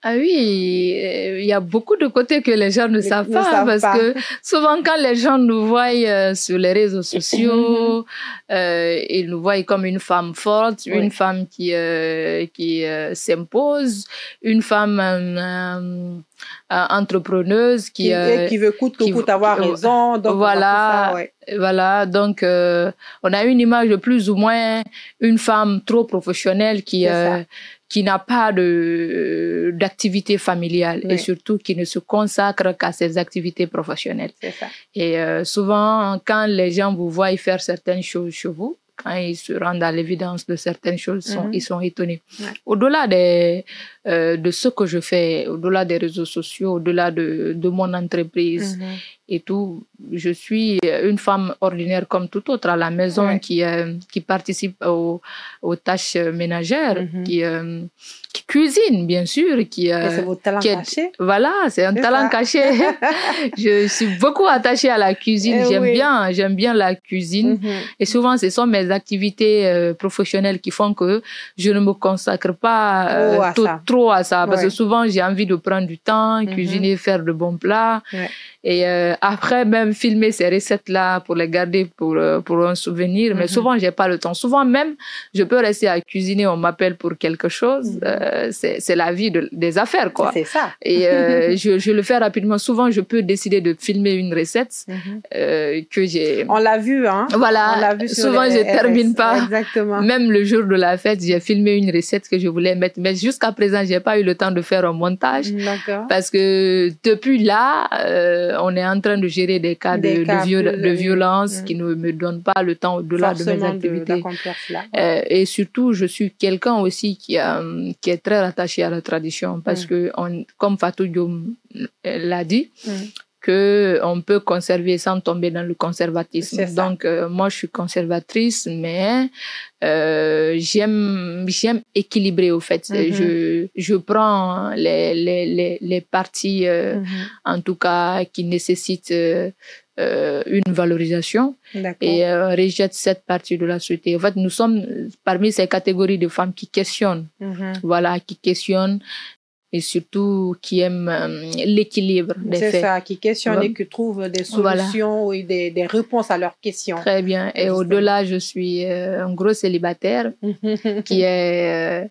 Ah oui, il y a beaucoup de côtés que les gens ne savent pas parce que souvent quand les gens nous voient sur les réseaux sociaux, ils nous voient comme une femme forte, une femme qui s'impose, une femme entrepreneuse qui veut coûte que coûte avoir raison. Donc voilà, donc on a une image de plus ou moins une femme trop professionnelle qui qui n'a pas d'activité familiale et surtout qui ne se consacre qu'à ses activités professionnelles. C'est ça. Et souvent, quand les gens vous voient faire certaines choses chez vous, quand ils se rendent à l'évidence de certaines choses, ils sont étonnés. Au-delà de ce que je fais, au-delà des réseaux sociaux, au-delà de mon entreprise et tout, je suis une femme ordinaire comme tout autre à la maison qui participe aux tâches ménagères, qui cuisine, bien sûr. Et c'est votre talent caché. Voilà, c'est un talent caché. Je suis beaucoup attachée à la cuisine. J'aime bien la cuisine. Et souvent, ce sont mes activités professionnelles qui font que je ne me consacre pas trop à ça. Parce que souvent, j'ai envie de prendre du temps, cuisiner, faire de bons plats. Et après, même filmer ces recettes-là pour les garder pour un souvenir. Mais souvent, j'ai pas le temps. Souvent même, je peux rester à cuisiner, on m'appelle pour quelque chose. C'est la vie des affaires, quoi. C'est ça. Et je le fais rapidement. Souvent, je peux décider de filmer une recette que j'ai... On l'a vu, hein. Voilà. On l'a vu sur souvent, je termine pas. Exactement. Même le jour de la fête, j'ai filmé une recette que je voulais mettre. Mais jusqu'à présent, j'ai pas eu le temps de faire un montage. D'accord. Parce que depuis là, on est en train de gérer des cas de violence qui ne me donnent pas le temps au-delà de mes activités. Et surtout, je suis quelqu'un aussi qui est très rattaché à la tradition parce que, comme Fatou Diom l'a dit, qu'on peut conserver sans tomber dans le conservatisme. Donc, moi, je suis conservatrice, mais j'aime équilibrer, au fait. Je prends les parties, en tout cas, qui nécessitent une valorisation et rejette cette partie de la société. En fait, nous sommes parmi ces catégories de femmes qui questionnent, voilà, qui questionnent et surtout qui aiment l'équilibre des faits. C'est ça, qui questionnent et qui trouvent des solutions et des réponses à leurs questions. Très bien. Et au-delà, je suis un gros célibataire qui est...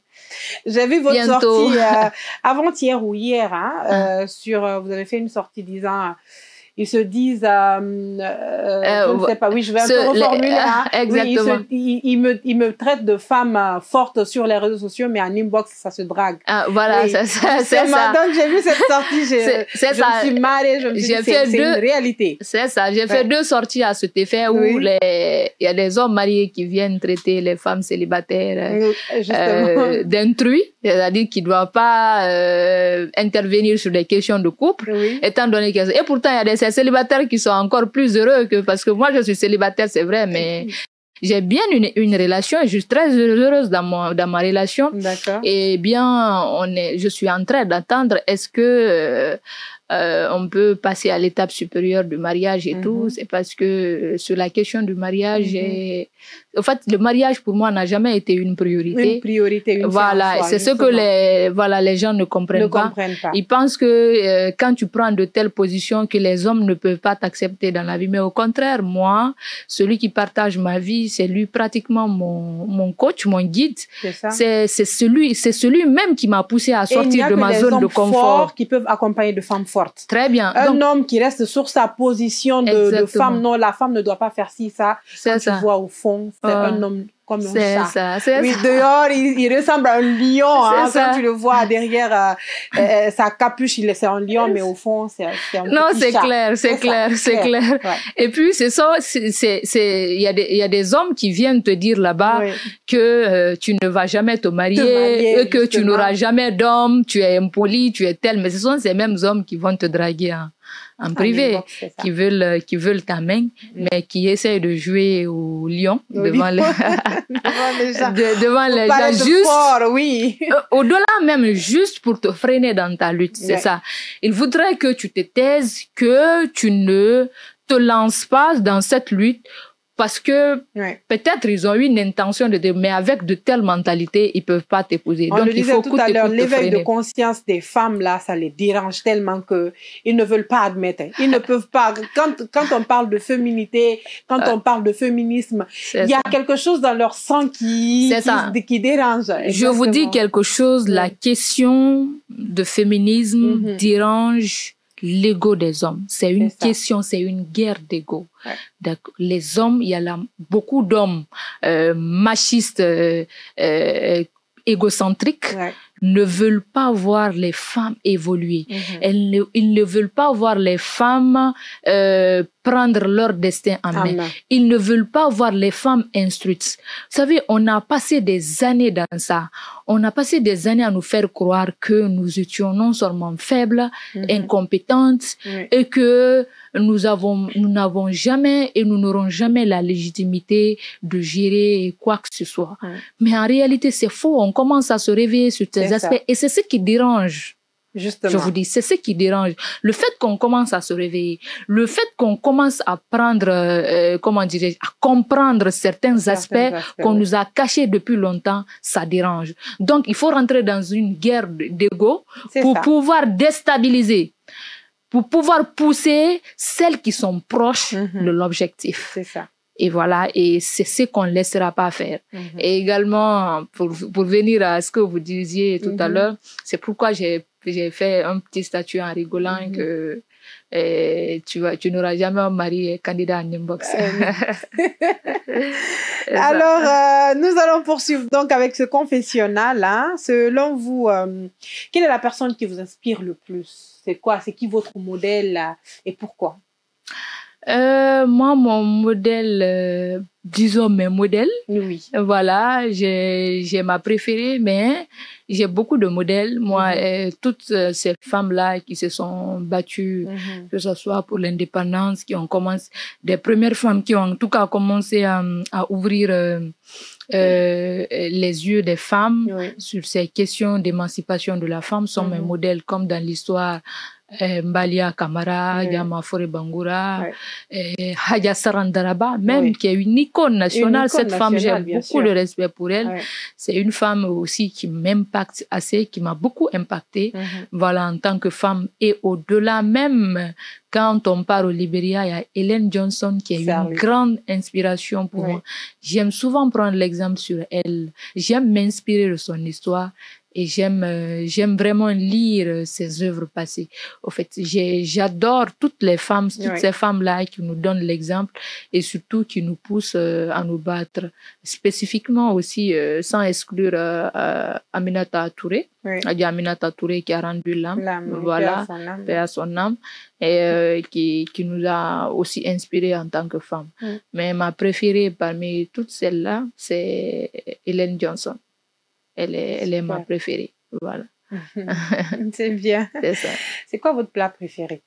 J'ai vu votre sortie avant-hier ou hier, vous avez fait une sortie disant... Ils se disent, je ne sais pas, oui, je vais un peu reformuler. Exactement. Oui, ils me traitent de femme forte sur les réseaux sociaux, mais en inbox, ça se drague. Voilà, c'est ça. Donc, j'ai vu cette sortie, je me suis marrée, je me suis dit, c'est une réalité. C'est ça. J'ai fait 2 sorties à cet effet où il y a des hommes mariés qui viennent traiter les femmes célibataires d'intrus, c'est-à-dire qu'ils ne doivent pas intervenir sur des questions de couple, étant donné que... Et pourtant, il y a des célibataires qui sont encore plus heureux parce que moi je suis célibataire, c'est vrai, mais j'ai bien une relation et je suis très heureuse dans ma relation. D'accord. Et bien je suis en train d'attendre est-ce que on peut passer à l'étape supérieure du mariage et tout. C'est parce que sur la question du mariage, en fait, le mariage pour moi n'a jamais été une priorité. Une priorité, voilà, c'est ce que les gens ne comprennent pas. Ils pensent que quand tu prends de telles positions que les hommes ne peuvent pas t'accepter dans la vie. Mais au contraire, moi, celui qui partage ma vie, c'est lui pratiquement mon coach, mon guide. C'est celui même qui m'a poussé à sortir de ma zone de confort. Qui peuvent accompagner de femmes fortes. Très bien. Un homme qui reste sur sa position de femme, non, la femme ne doit pas faire ci, ça. Quand tu vois au fond, c'est un homme comme un chat. Oui, dehors, il ressemble à un lion. Quand tu le vois derrière sa capuche, c'est un lion, mais au fond, c'est un petit chat. Non, c'est clair. Ouais. Et puis, c'est ça, il y a des hommes qui viennent te dire là-bas que tu ne vas jamais te marier que tu n'auras jamais d'homme, tu es impoli, tu es tel. Mais ce sont ces mêmes hommes qui vont te draguer en privé, qui veulent ta main, mais qui essayent de jouer au lion devant les devant les gens, juste au-delà même, juste pour te freiner dans ta lutte, c'est ça. Ils voudraient que tu te taises, que tu ne te lances pas dans cette lutte. Parce que peut-être ils ont eu une intention mais avec de telles mentalités, ils peuvent pas t'épouser. Donc il faut tout à l'heure, l'éveil de conscience des femmes là, ça les dérange tellement que ils ne veulent pas admettre. Ils ne peuvent pas. Quand on parle de féminité, quand on parle de féminisme, il y a quelque chose dans leur sang qui dérange. Exactement. Je vous dis quelque chose. La question de féminisme dérange l'ego des hommes. C'est une question, c'est une guerre d'ego. Les hommes, il y a beaucoup d'hommes machistes, égocentriques ne veulent pas voir les femmes évoluer. Ils ne veulent pas voir les femmes prendre leur destin en main. Ils ne veulent pas voir les femmes instruites. Vous savez, on a passé des années dans ça. On a passé des années à nous faire croire que nous étions non seulement faibles, incompétentes, et que nous n'avons jamais et nous n'aurons jamais la légitimité de gérer quoi que ce soit. Mais en réalité, c'est faux. On commence à se réveiller sur ces aspects et c'est ce qui dérange. Justement. Je vous dis, c'est ce qui dérange. Le fait qu'on commence à se réveiller, le fait qu'on commence à prendre, comment dirais-je, à comprendre certains aspects qu'on nous a cachés depuis longtemps, ça dérange. Donc, il faut rentrer dans une guerre d'ego pour pouvoir déstabiliser, pour pouvoir pousser celles qui sont proches de l'objectif. C'est ça. Et voilà, et c'est ce qu'on ne laissera pas faire. Et également, pour venir à ce que vous disiez tout à l'heure, c'est pourquoi j'ai fait un petit statut en rigolant que tu n'auras jamais un mari candidat en inbox. Alors, nous allons poursuivre donc avec ce confessionnal. Hein. Selon vous, quelle est la personne qui vous inspire le plus? C'est quoi? C'est qui votre modèle et pourquoi? Moi, mon modèle, disons mes modèles. Oui. Voilà, j'ai ma préférée, mais j'ai beaucoup de modèles. Moi, toutes ces femmes-là qui se sont battues, que ce soit pour l'indépendance, qui ont commencé, des premières femmes qui ont en tout cas commencé à ouvrir les yeux des femmes sur ces questions d'émancipation de la femme sont mes modèles, comme dans l'histoire. Mbalia Kamara, Yama Fore Bangoura, Hadja Sarandaraba, même qui est une icône nationale. Cette femme, j'ai beaucoup de respect pour elle. C'est une femme aussi qui m'impacte assez, qui m'a beaucoup impacté. Voilà, en tant que femme. Et au-delà même, quand on part au Libéria, il y a Ellen Johnson qui est une grande inspiration pour moi. J'aime souvent prendre l'exemple sur elle. J'aime m'inspirer de son histoire. Et j'aime vraiment lire ses œuvres passées. Au fait, j'adore toutes les femmes, toutes ces femmes-là qui nous donnent l'exemple et surtout qui nous poussent à nous battre. Spécifiquement aussi, sans exclure Aminata Touré. Aminata Touré qui a rendu l'âme. Voilà, paix à son âme. Et qui nous a aussi inspirés en tant que femme. Mais ma préférée parmi toutes celles-là, c'est Ellen Johnson. Elle est ma préférée. Voilà. C'est bien. C'est ça. C'est quoi votre plat préféré?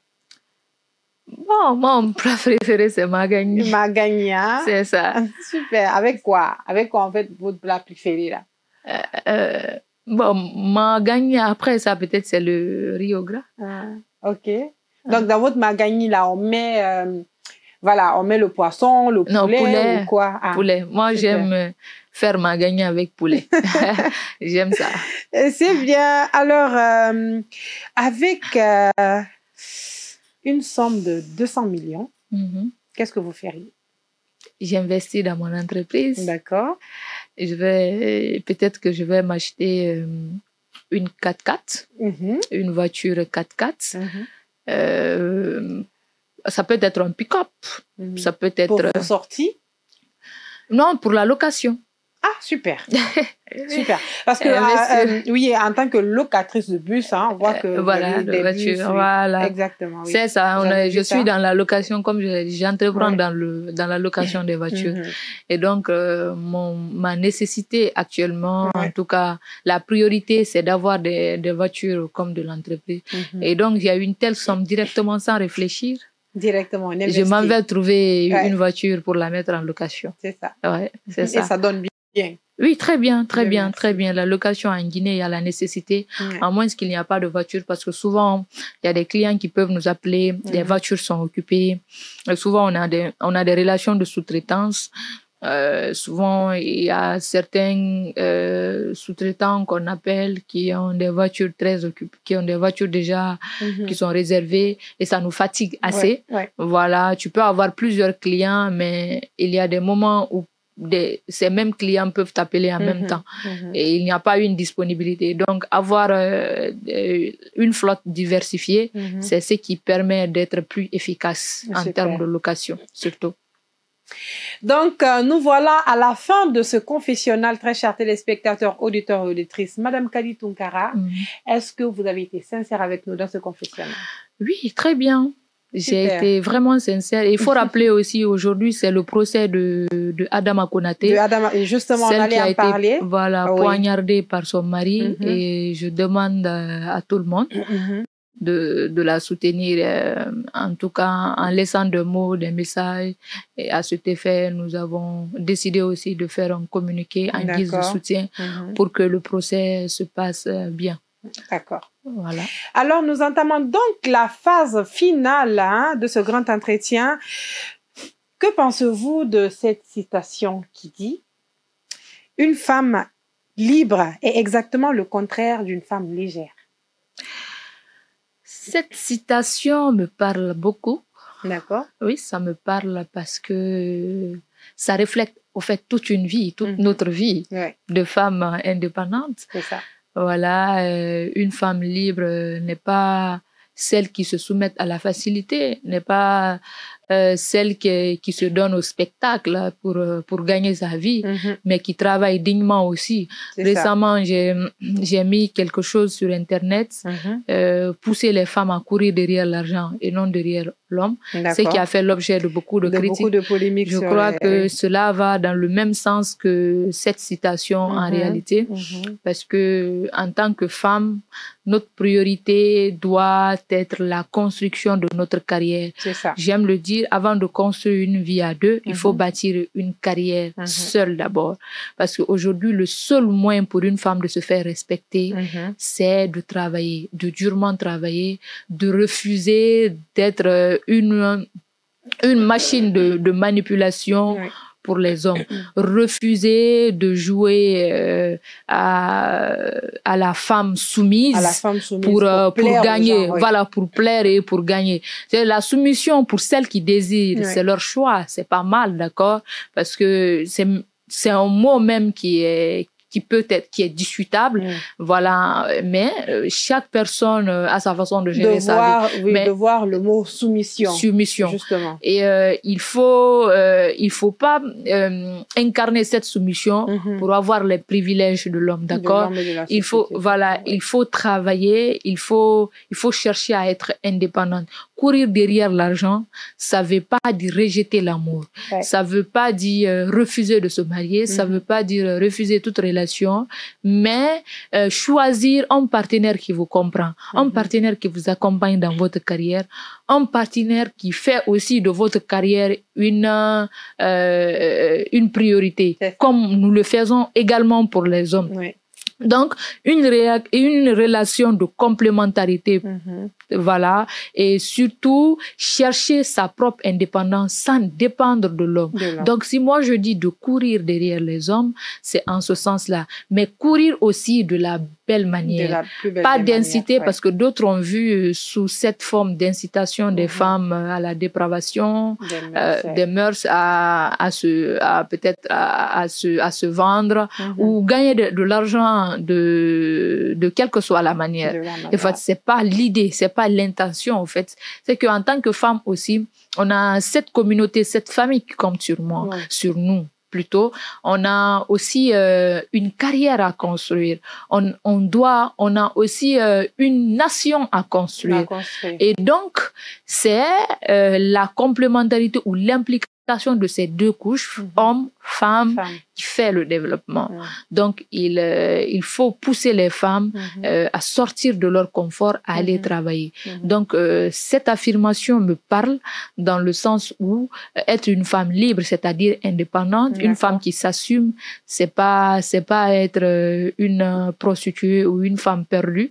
Bon, mon plat préféré, c'est Magagni. Magagni, hein? C'est ça. Super. Avec quoi? Avec quoi, en fait, votre plat préféré, là? Bon, Magagni, après ça, peut-être, c'est le riz au gras. OK. Donc, dans votre Magagni, là, on met... voilà, on met le poisson, le poulet ou quoi? Poulet. Moi, j'aime faire Magagni avec poulet. J'aime ça. C'est bien. Alors, avec une somme de 200 millions, qu'est-ce que vous feriez? J'investis dans mon entreprise. D'accord. Peut-être que je vais m'acheter une 4x4, une voiture 4x4. Ça peut être un pick-up. Ça peut être... Pour vos sorties? Non, pour la location. Ah, super. Super. Parce que, oui, en tant que locatrice de bus, hein, on voit que... Voilà, de voiture. Bus, voilà. Exactement. Oui. C'est ça. Je suis dans la location, comme j'entreprends dans la location des voitures. Et donc, ma nécessité actuellement, en tout cas, la priorité, c'est d'avoir des voitures comme de l'entreprise. Et donc, il y a une telle somme directement sans réfléchir. Directement, je m'en vais trouver une voiture pour la mettre en location. C'est ça. Ouais, c'est ça. Et ça donne bien. Oui, très bien, très bien, très bien. La location en Guinée, il y a la nécessité, à moins qu'il n'y a pas de voiture, parce que souvent, il y a des clients qui peuvent nous appeler, les voitures sont occupées. Et souvent, on a des relations de sous-traitance. Souvent, il y a certains sous-traitants qu'on appelle qui ont des voitures très occupées, qui ont des voitures déjà qui sont réservées et ça nous fatigue assez. Voilà, tu peux avoir plusieurs clients, mais il y a des moments où ces mêmes clients peuvent t'appeler en même temps et il n'y a pas une disponibilité. Donc, avoir une flotte diversifiée, c'est ce qui permet d'être plus efficace en termes de location, surtout. Donc, nous voilà à la fin de ce confessionnal, très chers téléspectateurs, auditeurs et auditrices. Madame Kadi Tunkara, est-ce que vous avez été sincère avec nous dans ce confessionnal? Oui, très bien. J'ai été vraiment sincère. Il faut rappeler aussi, aujourd'hui, c'est le procès de Adama Konaté. De Adama, et justement, on allait en parler. Voilà, poignardée par son mari. Et je demande à tout le monde de la soutenir, en tout cas en laissant des mots, des messages. Et à cet effet, nous avons décidé aussi de faire un communiqué en guise de soutien pour que le procès se passe bien. D'accord. Voilà. Alors, nous entamons donc la phase finale de ce grand entretien. Que pensez-vous de cette citation qui dit « Une femme libre est exactement le contraire d'une femme légère ». Cette citation me parle beaucoup. D'accord. Oui, ça me parle parce que ça reflète au fait toute une vie, toute notre vie de femme indépendante. C'est ça. Voilà, une femme libre n'est pas celle qui se soumet à la facilité, n'est pas celle qui se donne au spectacle pour gagner sa vie, mais qui travaille dignement aussi. Récemment, j'ai mis quelque chose sur Internet, pousser les femmes à courir derrière l'argent et non derrière l'homme, ce qui a fait l'objet de beaucoup de critiques. Beaucoup de polémiques. Je crois que cela va dans le même sens que cette citation en réalité, parce que en tant que femme, notre priorité doit être la construction de notre carrière. J'aime le dire, avant de construire une vie à deux, il faut bâtir une carrière seule d'abord. Parce qu'aujourd'hui, le seul moyen pour une femme de se faire respecter, c'est de travailler, de durement travailler, de refuser d'être une machine de manipulation pour les hommes. Refuser de jouer à la femme soumise, pour gagner, voilà, pour plaire et pour gagner. C'est la soumission pour celles qui désirent, c'est leur choix, c'est pas mal, d'accord? Parce que c'est un mot même qui est discutable, voilà, mais chaque personne a sa façon de gérer sa vie. Mais de voir le mot soumission. Justement. Et il faut pas incarner cette soumission pour avoir les privilèges de l'homme, d'accord? Il faut, voilà, il faut travailler, il faut chercher à être indépendante. Courir derrière l'argent, ça veut pas dire rejeter l'amour. Ça veut pas dire refuser de se marier, ça veut pas dire refuser toute relation, mais choisir un partenaire qui vous comprend, un partenaire qui vous accompagne dans votre carrière, un partenaire qui fait aussi de votre carrière une priorité, comme nous le faisons également pour les hommes. Donc, une relation de complémentarité, voilà, et surtout chercher sa propre indépendance sans dépendre de l'homme. Donc, si moi je dis de courir derrière les hommes, c'est en ce sens-là, mais courir aussi de la belle manière, pas d'inciter, parce que d'autres ont vu sous cette forme d'incitation des femmes à la dépravation, des mœurs, à se vendre ou gagner de l'argent de quelle que soit la manière. En fait, c'est pas l'idée, c'est pas l'intention, en fait. C'est qu'en tant que femme aussi, on a cette communauté, cette famille qui compte sur moi, sur nous. Plutôt, on a aussi une carrière à construire. On a aussi une nation à construire. Et donc, c'est la complémentarité ou l'implication de ces deux couches, hommes, femmes, qui fait le développement. Donc, il faut pousser les femmes à sortir de leur confort, à aller travailler. Donc, cette affirmation me parle dans le sens où être une femme libre, c'est-à-dire indépendante, une femme qui s'assume, c'est pas être une prostituée ou une femme perdue.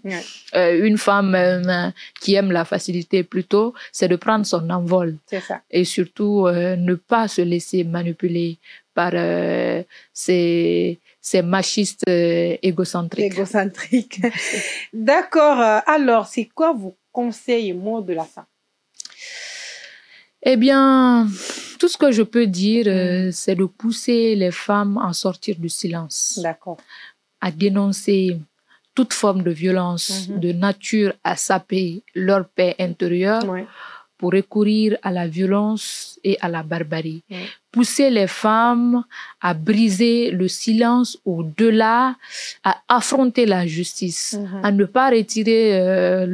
Une femme qui aime la facilité plutôt, c'est de prendre son envol. Et surtout, ne pas se laisser manipuler par ces machistes égocentriques. D'accord. Alors, c'est quoi vos conseils et mots de la fin? Eh bien, tout ce que je peux dire, c'est de pousser les femmes à sortir du silence. À dénoncer toute forme de violence de nature à saper leur paix intérieure. pour recourir à la violence et à la barbarie. Pousser les femmes à briser le silence au-delà, à affronter la justice, à ne pas retirer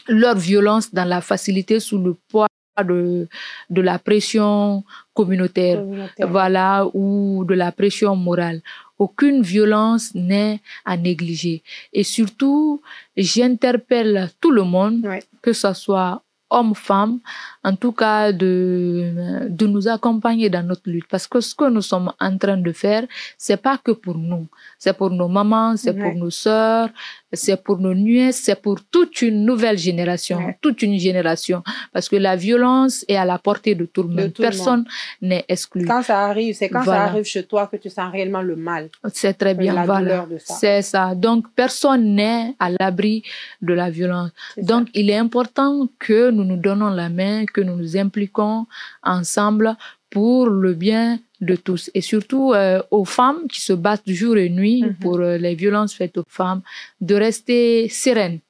leur violence dans la facilité sous le poids de la pression communautaire, voilà, ou de la pression morale. Aucune violence n'est à négliger. Et surtout, j'interpelle tout le monde, que ce soit homme, femme, en tout cas de nous accompagner dans notre lutte. Parce que ce que nous sommes en train de faire, c'est pas que pour nous. C'est pour nos mamans, c'est pour nos sœurs, c'est pour nos nièces, c'est pour toute une nouvelle génération, toute une génération. Parce que la violence est à la portée de tout le monde. Personne n'est exclu. Quand ça arrive, c'est quand ça arrive chez toi que tu sens réellement le mal. C'est très bien, la douleur de ça. C'est ça. Donc, personne n'est à l'abri de la violence. Donc, il est important que nous nous donnons la main, que nous nous impliquons ensemble pour le bien de tous. Et surtout aux femmes qui se battent jour et nuit pour les violences faites aux femmes, de rester sereines,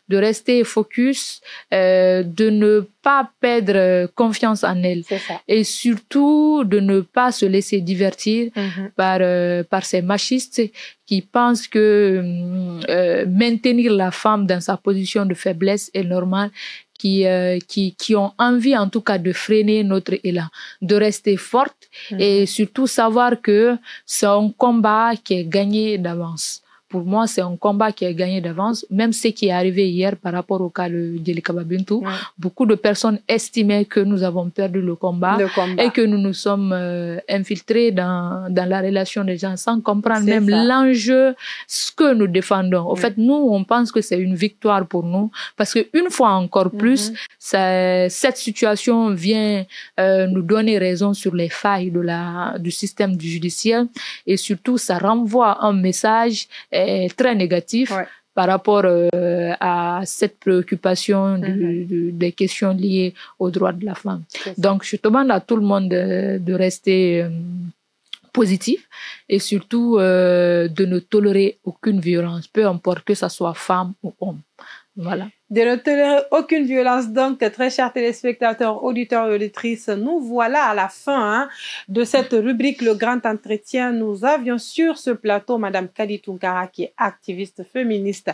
de rester focus, de ne pas perdre confiance en elles. Et surtout de ne pas se laisser divertir par ces machistes qui pensent que maintenir la femme dans sa position de faiblesse est normal, qui ont envie en tout cas de freiner notre élan, de rester forte et surtout savoir que c'est un combat qui est gagné d'avance. Pour moi, c'est un combat qui est gagné d'avance. Même ce qui est arrivé hier par rapport au cas de Djelikaba Bintou, beaucoup de personnes estimaient que nous avons perdu le combat. Et que nous nous sommes infiltrés dans la relation des gens sans comprendre même l'enjeu, ce que nous défendons. Au fait, nous, on pense que c'est une victoire pour nous parce que une fois encore plus, cette situation vient nous donner raison sur les failles du système judiciaire et surtout, ça renvoie un message très négatif par rapport à cette préoccupation des questions liées aux droits de la femme. Donc, je demande à tout le monde de rester positif et surtout de ne tolérer aucune violence, peu importe que ce soit femme ou homme. Voilà. De ne tolérer aucune violence. Donc, très chers téléspectateurs, auditeurs et auditrices, nous voilà à la fin de cette rubrique Le Grand Entretien. Nous avions sur ce plateau Madame Kadi Tounkara, qui est activiste féministe